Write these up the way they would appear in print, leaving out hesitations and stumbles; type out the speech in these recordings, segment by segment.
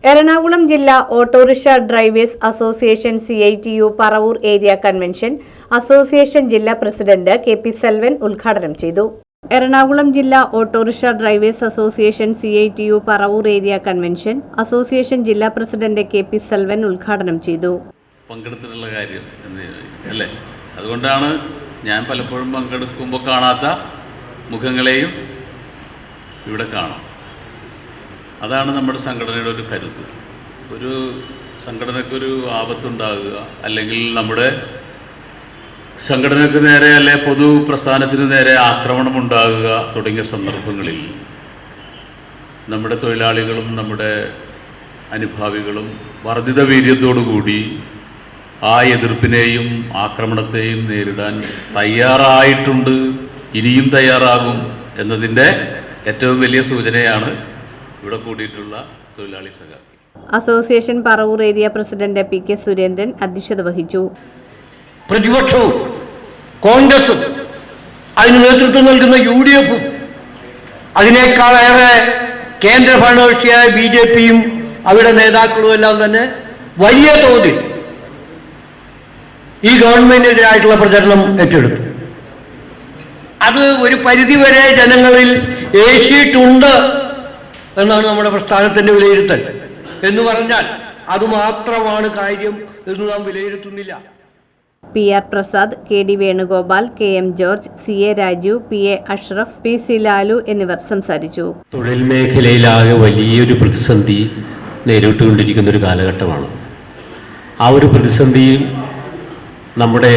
എറണാകുളം ജില്ലാ autorickshaw drivers association CITU Paravur area convention association ജില്ലാ president KP Selvan ഉദ്ഘാടനം ചെയ്തു. എറണാകുളം ജില്ലാ autorickshaw drivers association CITU Paravur area convention association ജില്ലാ പ്രസിഡന്റ് KP സെൽവൻ ഉദ്ഘാടനം ചെയ്തു. പങ്കെടുത്തിട്ടുള്ള കാര്യം അല്ലേ, അതുകൊണ്ടാണ് ഞാൻ പലപ്പോഴും പങ്കെടുക്കുമ്പോൾ കാണാത്ത മുഖങ്ങളെയും ഇവിടെ കാണാം. അതാണ് നമ്മുടെ സംഘടനയുടെ ഒരു കരുത്ത്. ഒരു സംഘടനയ്ക്കൊരു ആപത്തുണ്ടാകുക, അല്ലെങ്കിൽ നമ്മുടെ സംഘടനയ്ക്ക് നേരെ അല്ലെ പൊതു പ്രസ്ഥാനത്തിന് നേരെ ആക്രമണം ഉണ്ടാകുക തുടങ്ങിയ സന്ദർഭങ്ങളിൽ നമ്മുടെ തൊഴിലാളികളും നമ്മുടെ അനുഭാവികളും വർദ്ധിത വീര്യത്തോടുകൂടി ആ എതിർപ്പിനെയും ആക്രമണത്തെയും നേരിടാൻ തയ്യാറായിട്ടുണ്ട്, ഇനിയും തയ്യാറാകും എന്നതിൻ്റെ ഏറ്റവും വലിയ സൂചനയാണ് ഇവിടെ കൂടിയിട്ടുള്ള തൊഴിലാളി സഖാക്കൾ. Association Paravur area president PK Surendran അധ്യക്ഷത വഹിച്ചു. പ്രതിപക്ഷവും കോൺഗ്രസും അതിന് നേതൃത്വം നൽകുന്ന UDF-ഉം അതിനേക്കാളേറെ കേന്ദ്ര ഭരണകക്ഷിയായ BJP-യും അവരുടെ നേതാക്കളും എല്ലാം തന്നെ വലിയ തോതിൽ ഈ ഗവൺമെന്റിനെതിരായിട്ടുള്ള പ്രചരണം ഏറ്റെടുത്തു. അത് ഒരു പരിധിവരെ ജനങ്ങളിൽ ഏശിയിട്ടുണ്ട് എന്നാണ് നമ്മുടെ പ്രസ്ഥാനത്തിന്റെ വിലയിരുത്തൽ. എന്ന് പറഞ്ഞാൽ അതുമാത്രമാണ് കാര്യം എന്ന് നാം വിലയിരുത്തുന്നില്ല. PR Prasad, KD Venugopal, KM George, CA Raju, PA Ashraf, PC Lalu എന്നിവർ സംസാരിച്ചു. തൊഴിൽ മേഖലയിലാകെ വലിയൊരു പ്രതിസന്ധി നേരിട്ടുകൊണ്ടിരിക്കുന്ന ഒരു കാലഘട്ടമാണ്. ആ ഒരു പ്രതിസന്ധിയും നമ്മുടെ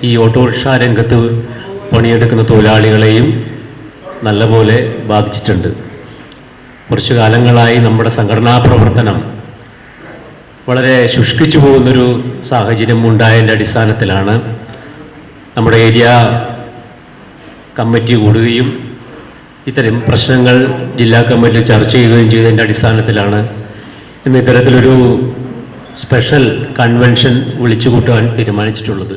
ഈ ഓട്ടോറിക്ഷ രംഗത്ത് പണിയെടുക്കുന്ന തൊഴിലാളികളെയും നല്ലപോലെ ബാധിച്ചിട്ടുണ്ട്. കുറച്ചു കാലങ്ങളായി നമ്മുടെ സംഘടനാ പ്രവർത്തനം വളരെ ശുഷ്കിച്ചു പോകുന്നൊരു സാഹചര്യം ഉണ്ടായതിൻ്റെ അടിസ്ഥാനത്തിലാണ് നമ്മുടെ ഏരിയ കമ്മിറ്റി കൂടുകയും ഇത്തരം പ്രശ്നങ്ങൾ ജില്ലാ കമ്മിറ്റിയിൽ ചർച്ച ചെയ്യുകയും ചെയ്തതിൻ്റെ അടിസ്ഥാനത്തിലാണ് ഇന്ന് ഇത്തരത്തിലൊരു സ്പെഷ്യൽ കൺവെൻഷൻ വിളിച്ചുകൂട്ടാൻ തീരുമാനിച്ചിട്ടുള്ളത്.